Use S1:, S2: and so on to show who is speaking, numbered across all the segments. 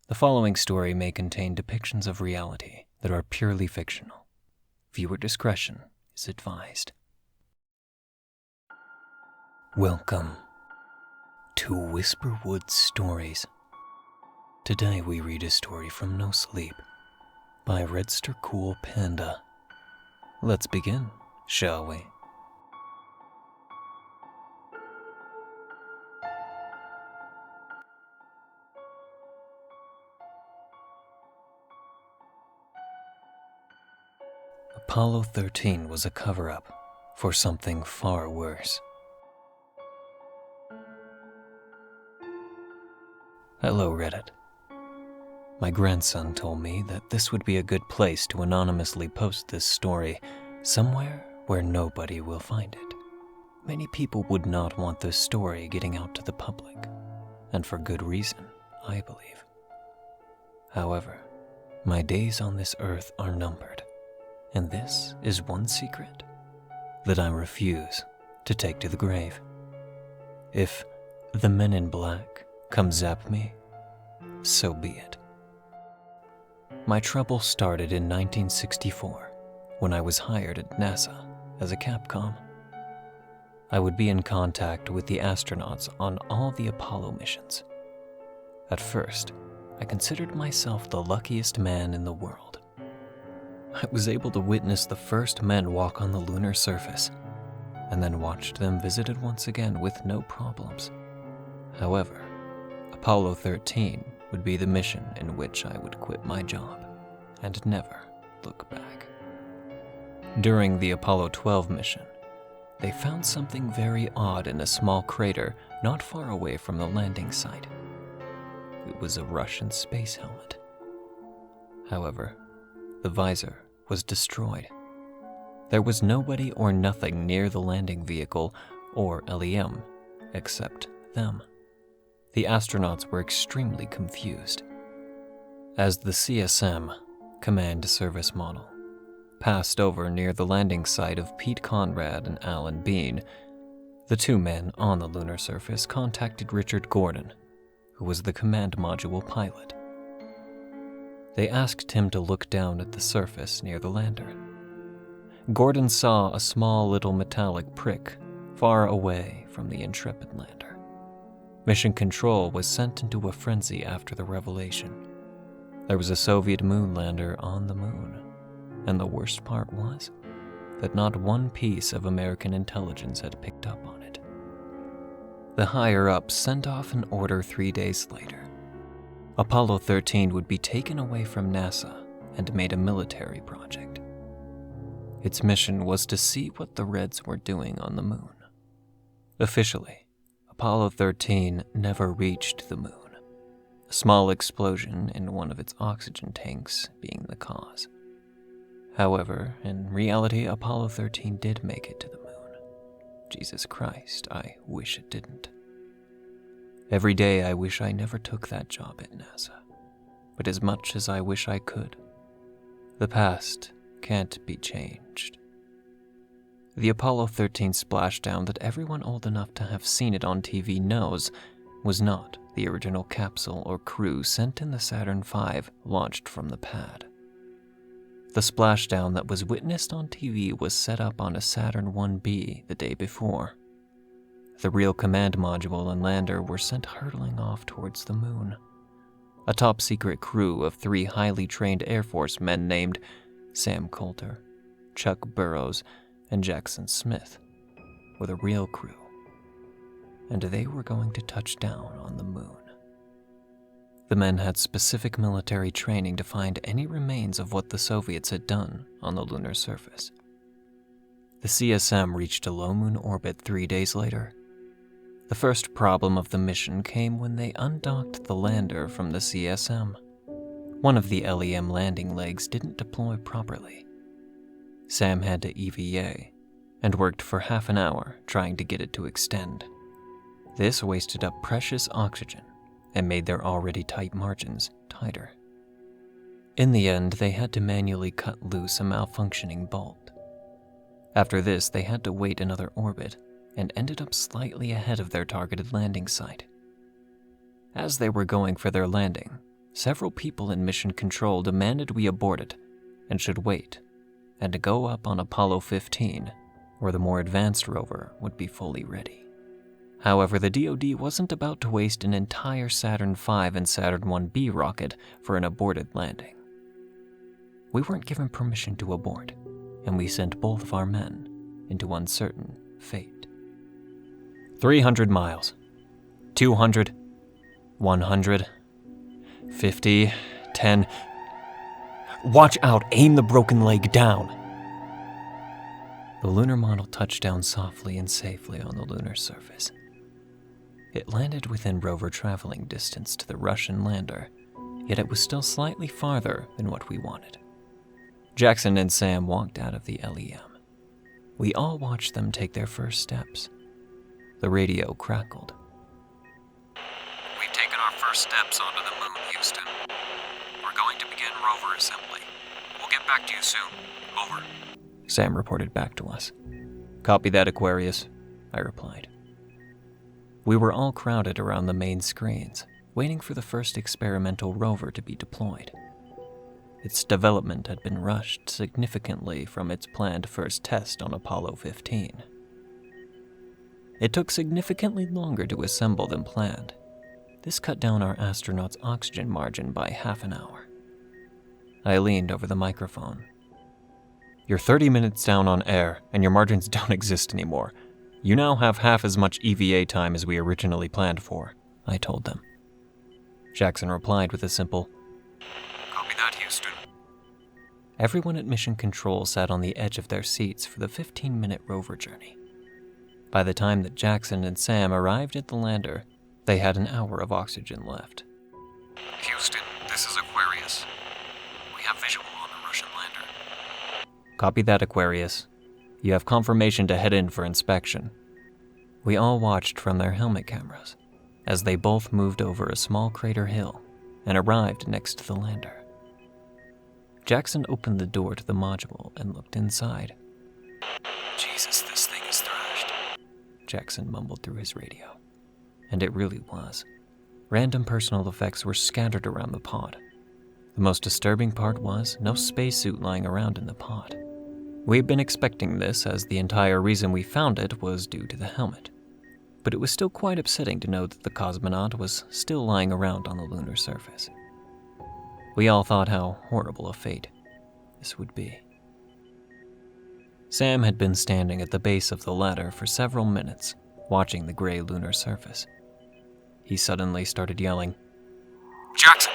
S1: The following story may contain depictions of reality that are purely fictional. Viewer discretion is advised. Welcome to Whisperwood Stories. Today we read a story from No Sleep by redstercoolpanda. Let's begin, shall we? Apollo 13 was a cover-up for something far worse. Hello, Reddit. My grandson told me that this would be a good place to anonymously post this story, somewhere where nobody will find it. Many people would not want this story getting out to the public, and for good reason, I believe. However, my days on this earth are numbered. And this is one secret that I refuse to take to the grave. If the men in black come zap me, so be it. My trouble started in 1964 when I was hired at NASA as a Capcom. I would be in contact with the astronauts on all the Apollo missions. At first, I considered myself the luckiest man in the world. I was able to witness the first men walk on the lunar surface, and then watched them visited once again with no problems. However, Apollo 13 would be the mission in which I would quit my job and never look back. During the Apollo 12 mission, they found something very odd in a small crater not far away from the landing site. It was a Russian space helmet. However, the visor was destroyed. There was nobody or nothing near the landing vehicle or LEM except them. The astronauts were extremely confused. As the CSM, Command Service Model, passed over near the landing site of Pete Conrad and Alan Bean, the two men on the lunar surface contacted Richard Gordon, who was the command module pilot. They asked him to look down at the surface near the lander. Gordon saw a small little metallic prick far away from the Intrepid lander. Mission Control was sent into a frenzy after the revelation. There was a Soviet moon lander on the moon, and the worst part was that not one piece of American intelligence had picked up on it. The higher-ups sent off an order 3 days later. Apollo 13 would be taken away from NASA and made a military project. Its mission was to see what the Reds were doing on the moon. Officially, Apollo 13 never reached the moon, a small explosion in one of its oxygen tanks being the cause. However, in reality, Apollo 13 did make it to the moon. Jesus Christ, I wish it didn't. Every day I wish I never took that job at NASA, but as much as I wish I could, the past can't be changed. The Apollo 13 splashdown that everyone old enough to have seen it on TV knows was not the original capsule or crew sent in the Saturn V launched from the pad. The splashdown that was witnessed on TV was set up on a Saturn 1B the day before. The real command module and lander were sent hurtling off towards the moon. A top-secret crew of 3 highly trained Air Force men named Sam Coulter, Chuck Burrows, and Jackson Smith were the real crew, and they were going to touch down on the moon. The men had specific military training to find any remains of what the Soviets had done on the lunar surface. The CSM reached a low moon orbit 3 days later. The first problem of the mission came when they undocked the lander from the CSM. One of the LEM landing legs didn't deploy properly. Sam had to EVA and worked for half an hour trying to get it to extend. This wasted up precious oxygen and made their already tight margins tighter. In the end, they had to manually cut loose a malfunctioning bolt. After this, they had to wait another orbit and ended up slightly ahead of their targeted landing site. As they were going for their landing, several people in Mission Control demanded we abort it and should wait and to go up on Apollo 15, where the more advanced rover would be fully ready. However, the DoD wasn't about to waste an entire Saturn V and Saturn 1B rocket for an aborted landing. We weren't given permission to abort, and we sent both of our men into uncertain fate. 300 miles, 200, 100, 50, 10. Watch out, aim the broken leg down. The lunar model touched down softly and safely on the lunar surface. It landed within rover traveling distance to the Russian lander, yet it was still slightly farther than what we wanted. Jackson and Sam walked out of the LEM. We all watched them take their first steps. The radio crackled.
S2: We've taken our first steps onto the moon, Houston. We're going to begin rover assembly. We'll get back to you soon. Over.
S1: Sam reported back to us. Copy that, Aquarius, I replied. We were all crowded around the main screens, waiting for the first experimental rover to be deployed. Its development had been rushed significantly from its planned first test on Apollo 15. It took significantly longer to assemble than planned. This cut down our astronauts' oxygen margin by half an hour. I leaned over the microphone. You're 30 minutes down on air, and your margins don't exist anymore. You now have half as much EVA time as we originally planned for, I told them. Jackson replied with a simple,
S2: Copy that, Houston.
S1: Everyone at Mission Control sat on the edge of their seats for the 15-minute rover journey. By the time that Jackson and Sam arrived at the lander, they had an hour of oxygen left.
S2: Houston, this is Aquarius. We have visual on the Russian lander.
S1: Copy that, Aquarius. You have confirmation to head in for inspection. We all watched from their helmet cameras as they both moved over a small crater hill and arrived next to the lander. Jackson opened the door to the module and looked inside.
S2: Jesus, this thing is thrashed,
S1: Jackson mumbled through his radio. And it really was. Random personal effects were scattered around the pod. The most disturbing part was no spacesuit lying around in the pod. We had been expecting this, as the entire reason we found it was due to the helmet. But it was still quite upsetting to know that the cosmonaut was still lying around on the lunar surface. We all thought how horrible a fate this would be. Sam had been standing at the base of the ladder for several minutes, watching the gray lunar surface. He suddenly started yelling,
S2: Jackson!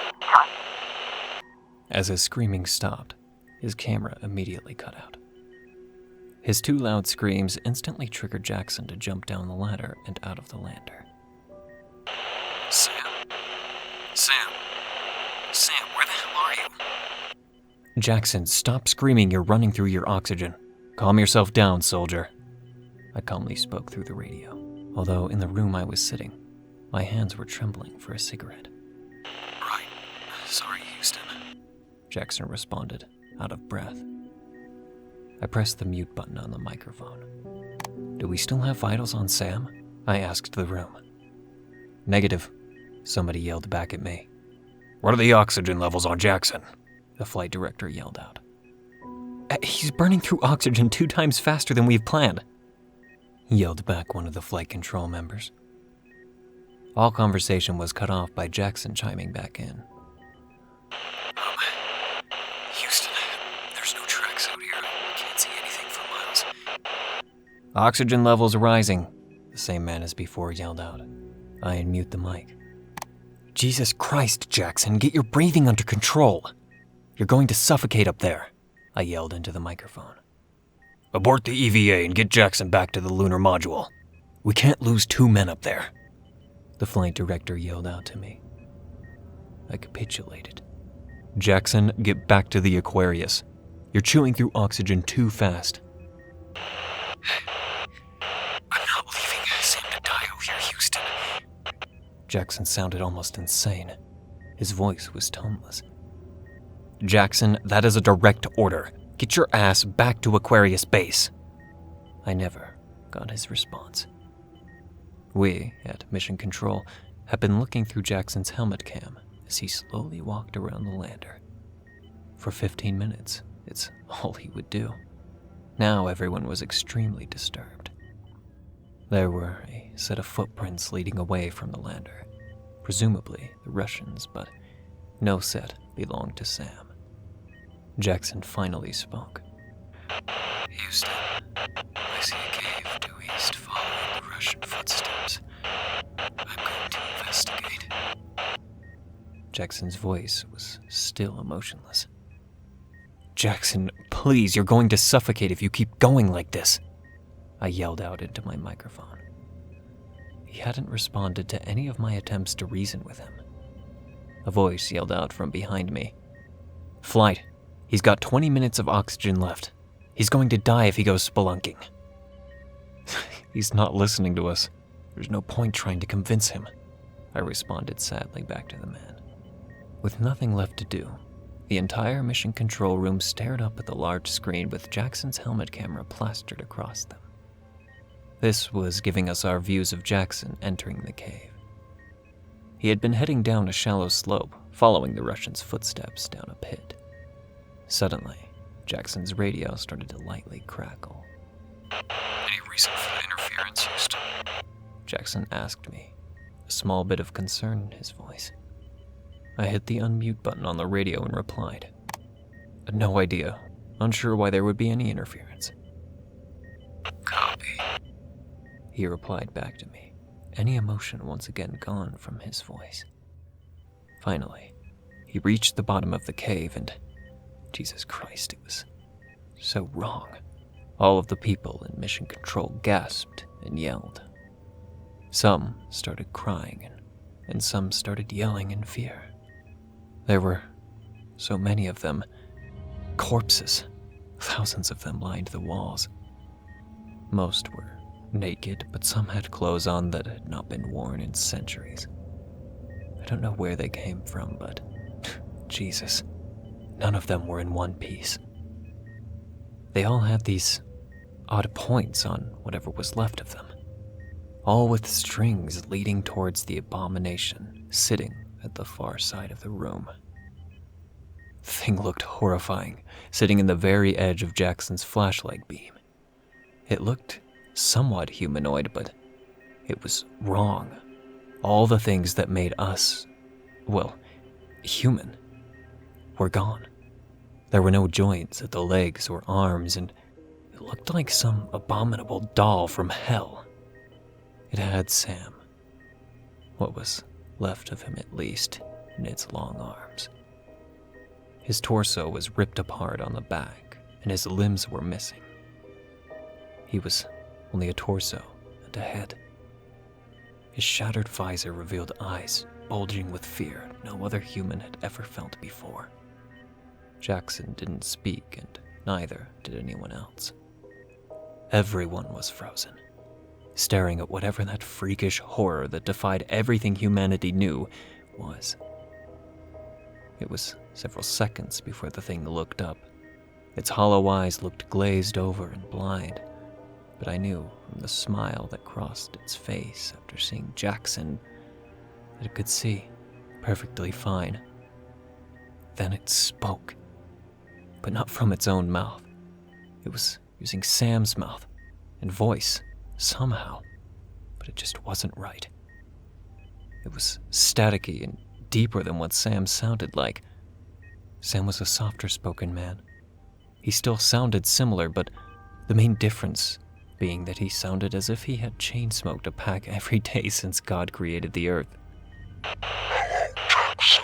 S1: As his screaming stopped, his camera immediately cut out. His two loud screams instantly triggered Jackson to jump down the ladder and out of the lander.
S2: Sam? Sam, where the hell are you?
S1: Jackson, stop screaming, you're running through your oxygen. Calm yourself down, soldier. I calmly spoke through the radio, although in the room I was sitting, my hands were trembling for a cigarette.
S2: Right. Sorry, Houston.
S1: Jackson responded, out of breath. I pressed the mute button on the microphone. Do we still have vitals on Sam? I asked the room. Negative, somebody yelled back at me.
S2: What are the oxygen levels on Jackson?
S1: The flight director yelled out. He's burning through oxygen 2 times faster than we've planned, yelled back one of the flight control members. All conversation was cut off by Jackson chiming back in.
S2: Houston, there's no tracks out here. I can't see anything for miles.
S1: Oxygen levels rising, the same man as before yelled out. I unmute the mic. Jesus Christ, Jackson, get your breathing under control. You're going to suffocate up there, I yelled into the microphone.
S2: Abort the EVA and get Jackson back to the lunar module.
S1: We can't lose 2 men up there, the flight director yelled out to me. I capitulated. Jackson, get back to the Aquarius. You're chewing through oxygen too fast.
S2: I'm not leaving Sam to die out here, Houston.
S1: Jackson sounded almost insane. His voice was toneless. Jackson, that is a direct order. Get your ass back to Aquarius Base. I never got his response. We, at Mission Control, had been looking through Jackson's helmet cam as he slowly walked around the lander. For 15 minutes, it's all he would do. Now everyone was extremely disturbed. There were a set of footprints leading away from the lander, presumably the Russians, but no set belonged to Sam. Jackson finally spoke.
S2: Houston, I see a cave due east following the Russian footsteps. I'm going to investigate.
S1: Jackson's voice was still emotionless. Jackson, please, you're going to suffocate if you keep going like this, I yelled out into my microphone. He hadn't responded to any of my attempts to reason with him. A voice yelled out from behind me. Flight, he's got 20 minutes of oxygen left. He's going to die if he goes spelunking. He's not listening to us. There's no point trying to convince him, I responded sadly back to the man. With nothing left to do, the entire mission control room stared up at the large screen with Jackson's helmet camera plastered across them. This was giving us our views of Jackson entering the cave. He had been heading down a shallow slope, following the Russian's footsteps down a pit. Suddenly, Jackson's radio started to lightly crackle.
S2: Any reason for the interference, Houston?
S1: Jackson asked me, a small bit of concern in his voice. I hit the unmute button on the radio and replied, No idea. Unsure why there would be any interference.
S2: Copy.
S1: He replied back to me, any emotion once again gone from his voice. Finally, he reached the bottom of the cave and, Jesus Christ, it was so wrong. All of the people in mission control gasped and yelled. Some started crying and some started yelling in fear. There were so many of them, corpses, thousands of them lined the walls. Most were naked, but some had clothes on that had not been worn in centuries. I don't know where they came from, but Jesus, none of them were in one piece. They all had these odd points on whatever was left of them, all with strings leading towards the abomination sitting at the far side of the room. The thing looked horrifying, sitting in the very edge of Jackson's flashlight beam. It looked somewhat humanoid, but it was wrong. All the things that made us, well, human, were gone. There were no joints at the legs or arms, and it looked like some abominable doll from hell. It had Sam, what was left of him at least, in its long arms. His torso was ripped apart on the back, and his limbs were missing. He was only a torso and a head. His shattered visor revealed eyes bulging with fear no other human had ever felt before. Jackson didn't speak, and neither did anyone else. Everyone was frozen, staring at whatever that freakish horror that defied everything humanity knew was. It was several seconds before the thing looked up. Its hollow eyes looked glazed over and blind, but I knew from the smile that crossed its face after seeing Jackson that it could see perfectly fine. Then it spoke, but not from its own mouth. It was using Sam's mouth and voice somehow, but it just wasn't right. It was staticky and deeper than what Sam sounded like. Sam was a softer-spoken man. He still sounded similar, but the main difference being that he sounded as if he had chain-smoked a pack every day since God created the earth.
S3: Jackson.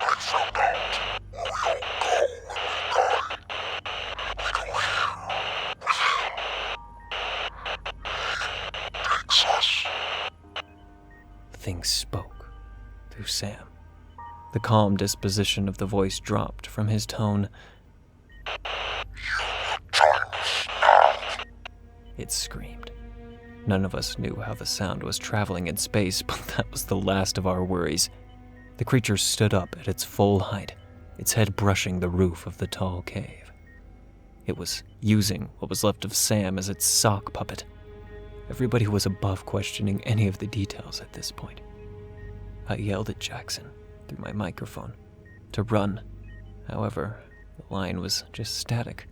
S3: I found out where we all go when we die. We go here with him. He takes us.
S1: The thing spoke through Sam. The calm disposition of the voice dropped from his tone.
S3: Time is now.
S1: It screamed. None of us knew how the sound was traveling in space, but that was the last of our worries. The creature stood up at its full height, its head brushing the roof of the tall cave. It was using what was left of Sam as its sock puppet. Everybody was above questioning any of the details at this point. I yelled at Jackson, through my microphone to run. However, the line was just static.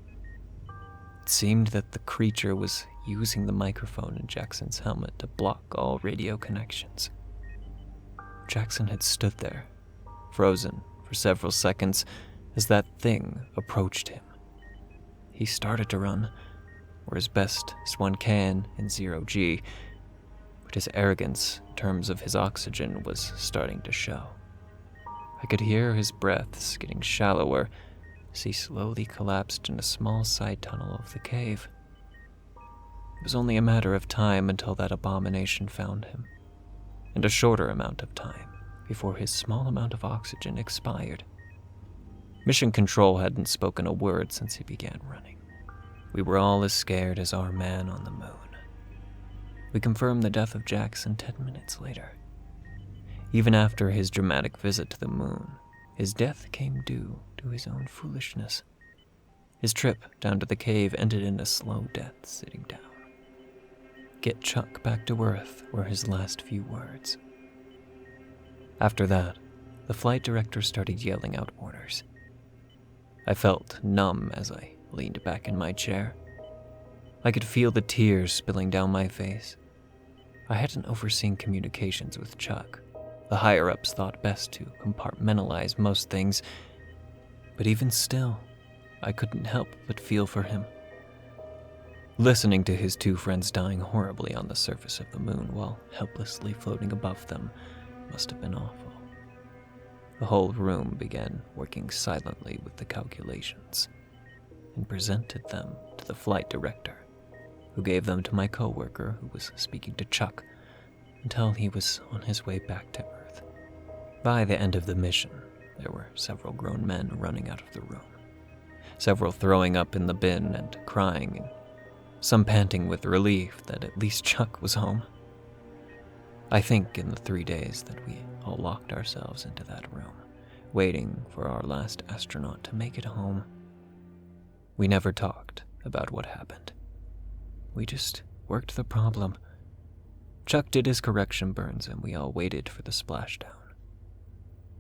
S1: It seemed that the creature was using the microphone in Jackson's helmet to block all radio connections. Jackson had stood there, frozen for several seconds as that thing approached him. He started to run, or as best as one can in 0G, but his arrogance in terms of his oxygen was starting to show. I could hear his breaths getting shallower as he slowly collapsed in a small side tunnel of the cave. It was only a matter of time until that abomination found him, and a shorter amount of time before his small amount of oxygen expired. Mission Control hadn't spoken a word since he began running. We were all as scared as our man on the moon. We confirmed the death of Jackson 10 minutes later. Even after his dramatic visit to the moon, his death came due to his own foolishness. His trip down to the cave ended in a slow death sitting down. "Get Chuck back to Earth" were his last few words. After that, the flight director started yelling out orders. I felt numb as I leaned back in my chair. I could feel the tears spilling down my face. I hadn't overseen communications with Chuck. The higher-ups thought best to compartmentalize most things, but even still, I couldn't help but feel for him. Listening to his two friends dying horribly on the surface of the moon while helplessly floating above them must have been awful. The whole room began working silently with the calculations and presented them to the flight director, who gave them to my coworker who was speaking to Chuck until he was on his way back to Earth. By the end of the mission, there were several grown men running out of the room, several throwing up in the bin and crying, and some panting with relief that at least Chuck was home. I think in the 3 days that we all locked ourselves into that room, waiting for our last astronaut to make it home, we never talked about what happened. We just worked the problem. Chuck did his correction burns and we all waited for the splashdown.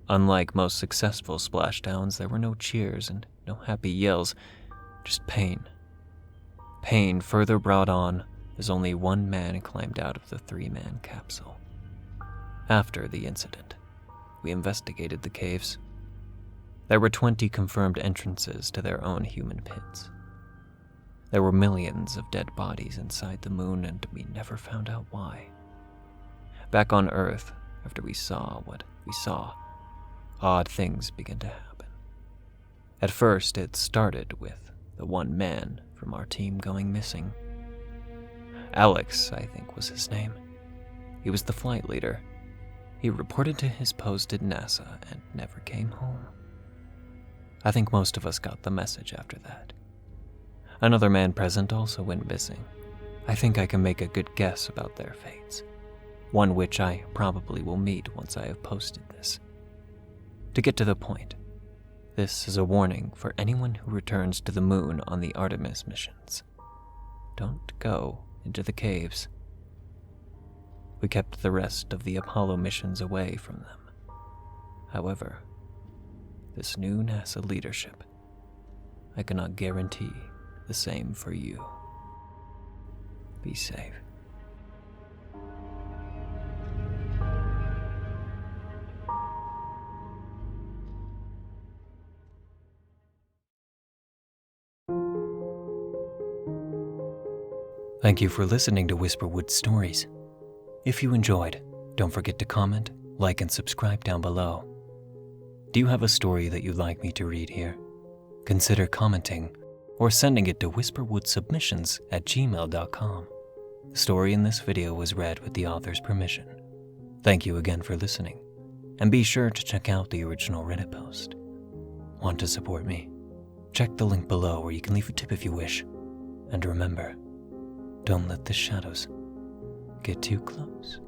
S1: Unlike most successful splashdowns, there were no cheers and no happy yells, just pain. Pain further brought on as only one man climbed out of the 3-man capsule. After the incident, we investigated the caves. There were 20 confirmed entrances to their own human pits. There were millions of dead bodies inside the moon, and we never found out why. Back on Earth, after we saw what we saw, odd things began to happen. At first, it started with the one man from our team going missing. Alex, I think was his name. He was the flight leader. He reported to his post at NASA and never came home. I think most of us got the message after that. Another man present also went missing. I think I can make a good guess about their fates, one which I probably will meet once I have posted this. To get to the point, this is a warning for anyone who returns to the moon on the Artemis missions. Don't go into the caves. We kept the rest of the Apollo missions away from them. However, this new NASA leadership, I cannot guarantee the same for you. Be safe. Thank you for listening to Whisperwood Stories. If you enjoyed, don't forget to comment, like, and subscribe down below. Do you have a story that you'd like me to read here? Consider commenting or sending it to whisperwoodsubmissions@gmail.com. The story in this video was read with the author's permission. Thank you again for listening, and be sure to check out the original Reddit post. Want to support me? Check the link below where you can leave a tip if you wish. And remember, don't let the shadows get too close.